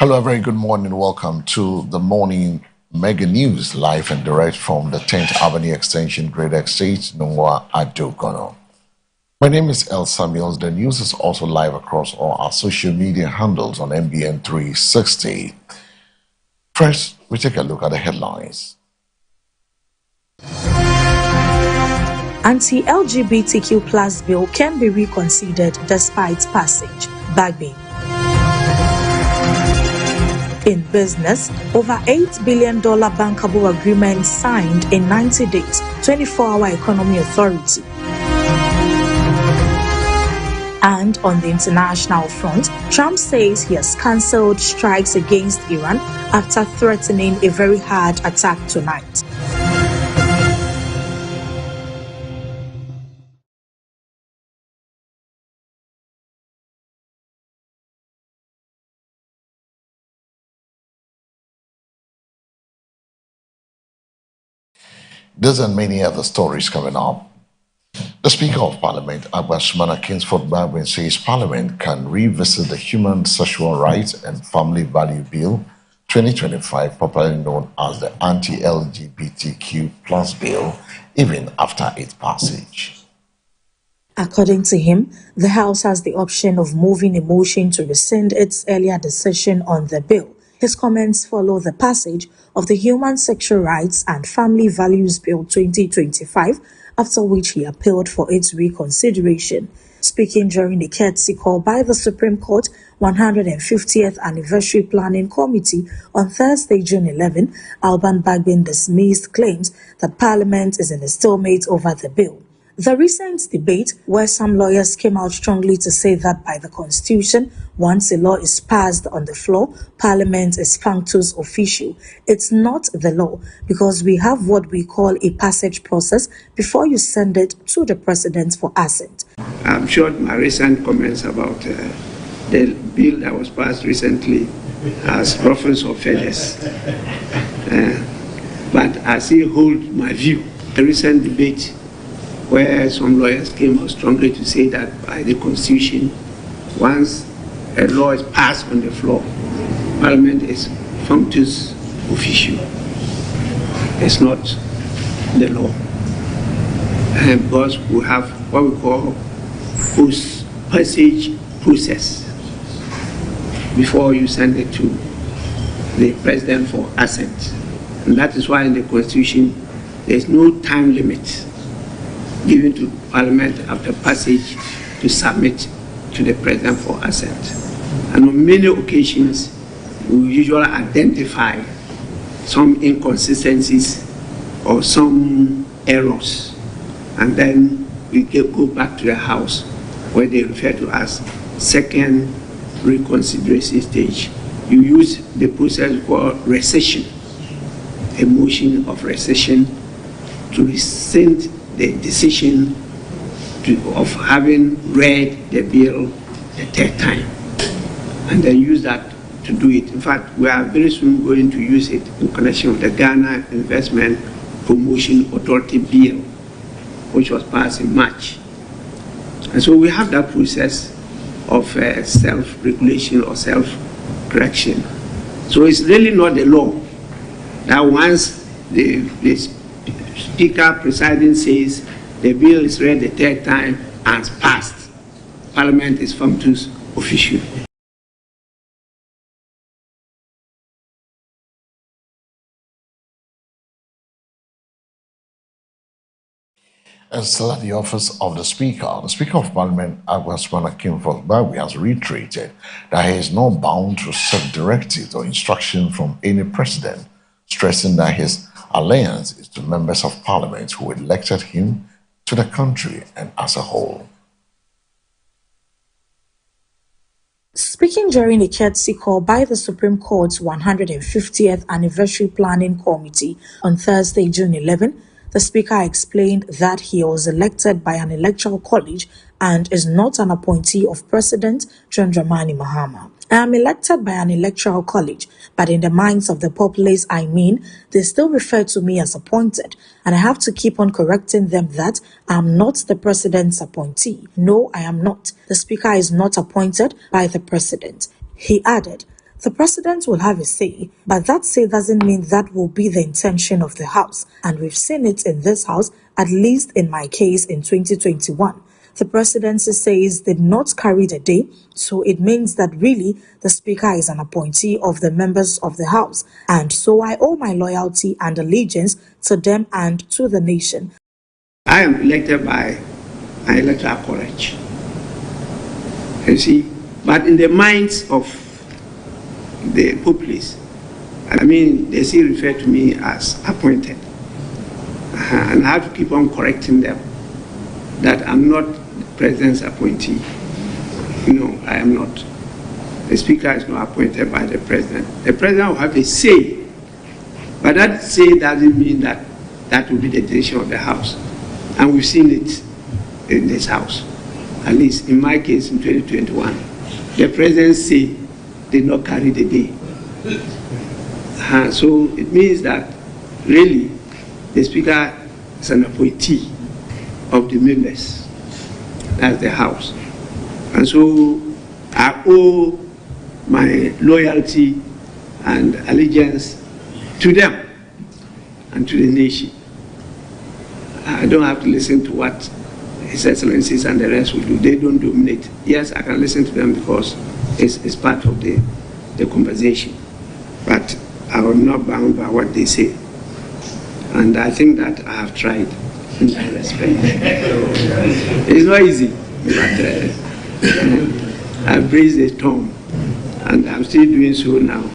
Hello, a very good morning. Welcome to the morning mega news live and direct from the 10th Avenue Extension, Great Estate, Nungwa Adogono. My name is El Samuels. The news is also live across all our social media handles on MBN 360. First, we take a look at the headlines. Anti-LGBTQ plus bill can be reconsidered despite passage. Bagby. In business, over $8 billion bankable agreement signed in 90 days, 24-hour economy authority. And on the international front, Trump says he has cancelled strikes against Iran after threatening a very hard attack tonight. These and many other stories coming up. The Speaker of Parliament, Agbasumana Kingsford Baldwin, says Parliament can revisit the Human Sexual Rights and Family Value Bill 2025, popularly known as the Anti-LGBTQ plus bill, even after its passage. According to him, the House has the option of moving a motion to rescind its earlier decision on the bill. His comments follow the passage of the Human Sexual Rights and Family Values Bill 2025, after which he appealed for its reconsideration. Speaking during the courtesy call by the Supreme Court 150th Anniversary Planning Committee on Thursday, June 11, Alban Bagbin dismissed claims that Parliament is in a stalemate over the bill. The recent debate, where some lawyers came out strongly to say that by the Constitution, once a law is passed on the floor, Parliament is functus officio. It's not the law, because we have what we call a passage process before you send it to the President for assent. I'm sure my recent comments about the bill that was passed recently as reference of fairness. But I still hold my view. The recent debate where some lawyers came out strongly to say that by the Constitution, once a law is passed on the floor, Parliament is functus officio. It's not the law. And because we have what we call post-passage process before you send it to the President for assent. And that is why in the Constitution, there is no time limit given to Parliament after passage to submit to the President for assent. And on many occasions, we usually identify some inconsistencies or some errors, and then we go back to the House where they refer to as second reconsideration stage. You use the process called rescission, a motion of rescission to rescind the decision of having read the bill the third time, and then use that to do it. In fact, we are very soon going to use it in connection with the Ghana Investment Promotion Authority Bill, which was passed in March. And so we have that process of self-regulation or self-correction. So it's really not the law that once the Speaker presiding says the bill is read the third time and passed, Parliament is functus officio. And still at the office of the Speaker of Parliament, Agbasumana Kingsford Baldwin, has reiterated that he is not bound to accept directives or instructions from any president, stressing that his allegiance is to members of Parliament who elected him, to the country, and as a whole. Speaking during a courtesy call by the Supreme Court's 150th Anniversary Planning Committee on Thursday, June 11, the Speaker explained that he was elected by an electoral college and is not an appointee of President John Dramani Mahama. I am elected by an electoral college, but in the minds of the populace, they still refer to me as appointed, and I have to keep on correcting them that I am not the President's appointee. No, I am not. The Speaker is not appointed by the President. He added, The president will have a say, but that say doesn't mean that will be the intention of the House, and we've seen it in this House, at least in my case in 2021. The presidency says did not carry the day, so it means that really the Speaker is an appointee of the members of the House, and so I owe my loyalty and allegiance to them and to the nation. I am elected by an electoral college, you see, but in the minds of the populace, I mean, they still refer to me as appointed, and I have to keep on correcting them that I'm not the president's appointee. No, I am not. The Speaker is not appointed by the president. The president will have a say, but that say doesn't mean that that will be the decision of the House. And we've seen it in this House, at least in my case in 2021. The president's say did not carry the day. So it means that really the Speaker is an appointee of the members, as the House. And so I owe my loyalty and allegiance to them and to the nation. I don't have to listen to what His Excellencies and the rest will do. They don't dominate. Yes, I can listen to them because it's part of the conversation. But I am not bound by what they say. And I think that I have tried in that respect. It's not easy, but I've raised the tone, and I'm still doing so now.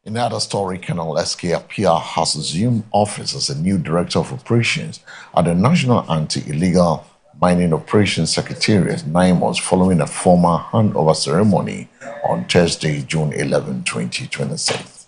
In another story, Colonel S.K. Appiah has assumed office as a new Director of Operations at the National Anti-Illegal Mining Operations Secretariat, NIMOS, following a formal handover ceremony on Thursday, June 11, 2026.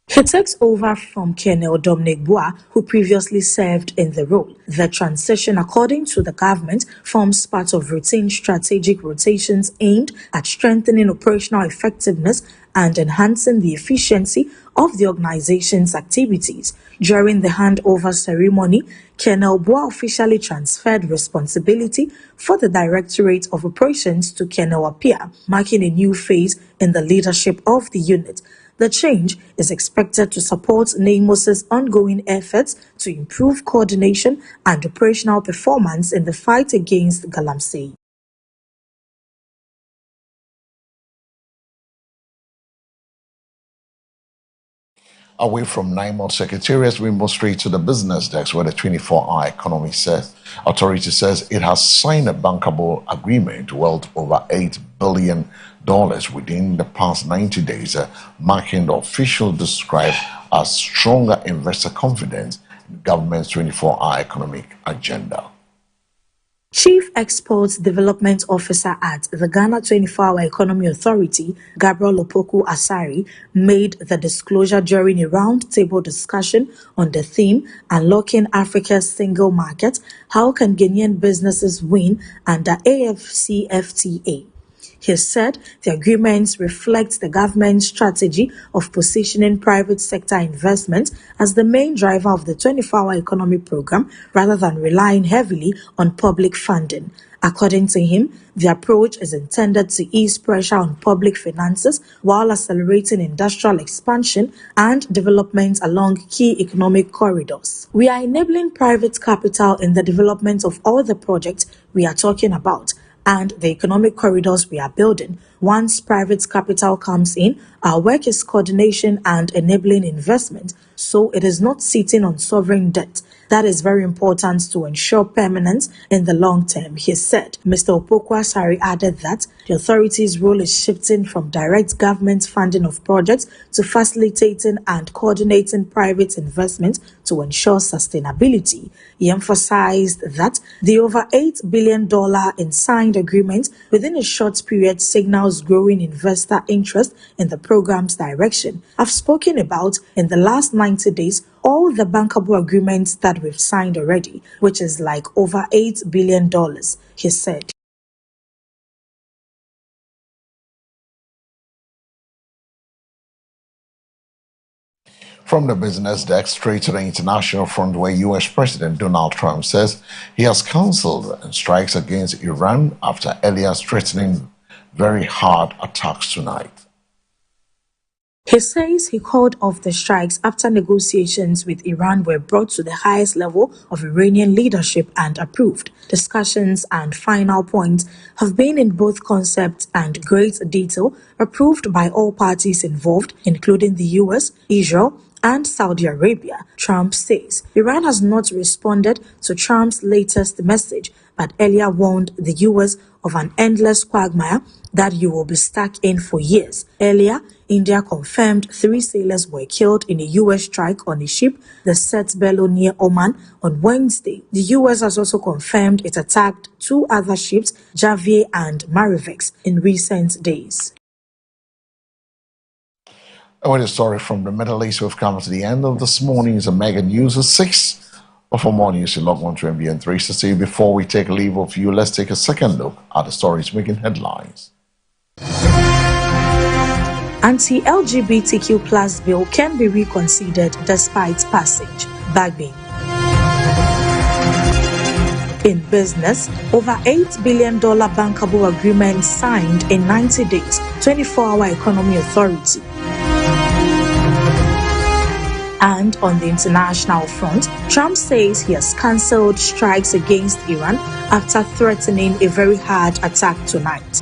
He takes over from Colonel Dominic Bua, who previously served in the role. The transition, according to the government, forms part of routine strategic rotations aimed at strengthening operational effectiveness and enhancing the efficiency of the organization's activities. During the handover ceremony, Colonel Bua officially transferred responsibility for the Directorate of Operations to Colonel Appiah, marking a new phase in the leadership of the unit. The change is expected to support NIMOS's ongoing efforts to improve coordination and operational performance in the fight against Galamsey. Away from NIMOS Secretariat, we move straight to the business desk, where the 24-hour economy authority says it has signed a bankable agreement worth over $8 billion within the past 90 days, marking the official described as stronger investor confidence in the government's 24-hour economic agenda. Chief Exports Development Officer at the Ghana 24-Hour Economy Authority, Gabriel Opoku Asari, made the disclosure during a roundtable discussion on the theme Unlocking Africa's Single Market: How Can Ghanaian Businesses Win Under AfCFTA. He said the agreements reflect the government's strategy of positioning private sector investment as the main driver of the 24-hour economy program rather than relying heavily on public funding. According to him, the approach is intended to ease pressure on public finances while accelerating industrial expansion and development along key economic corridors. We are enabling private capital in the development of all the projects we are talking about and the economic corridors we are building. Once private capital comes in, our work is coordination and enabling investment, so it is not sitting on sovereign debt. That is very important to ensure permanence in the long term, he said. Mr. Opoku Asari added that the authority's role is shifting from direct government funding of projects to facilitating and coordinating private investment to ensure sustainability. He emphasized that the over $8 billion in signed agreements within a short period signals growing investor interest in the program's direction. I've spoken about in the last 90 days all the bankable agreements that we've signed already, which is like over $8 billion, he said. From the business desk straight to the international front, where U.S. President Donald Trump says he has cancelled strikes against Iran after earlier threatening very hard attacks tonight. He says he called off the strikes after negotiations with Iran were brought to the highest level of Iranian leadership and approved. Discussions and final points have been in both concept and great detail approved by all parties involved, including the US, Israel, and Saudi Arabia. Trump says Iran has not responded to Trump's latest message, but earlier warned the US of an endless quagmire that you will be stuck in for years. Earlier, India confirmed 3 sailors were killed in a US strike on a ship, the Set Bello near Oman, on Wednesday. The US has also confirmed it attacked 2 other ships, Javier and Marivex, in recent days. And with a story from the Middle East, we've come to the end of this morning's Mega News at 6. But for more news, you log on to MBN 360. Before we take a leave of you, let's take a second look at the stories making headlines. Anti-LGBTQ plus bill can be reconsidered despite passage. Bagbin. In business, over $8 billion bankable agreement signed in 90 days, 24-hour economy authority. And on the international front, Trump says he has cancelled strikes against Iran after threatening a very hard attack tonight.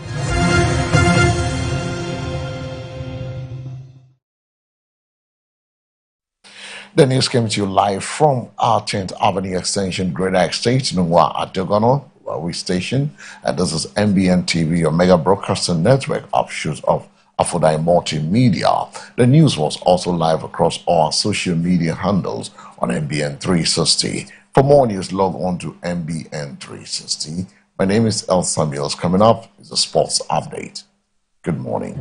The news came to you live from our 10th Avenue Extension, Greater Estate, Nungwa Adogono, where we station. And this is MBN TV, your mega broadcasting network offshoot of Afudai Multimedia. The news was also live across all our social media handles on MBN 360. For more news, log on to MBN 360. My name is El Samuels. Coming up is a sports update. Good morning.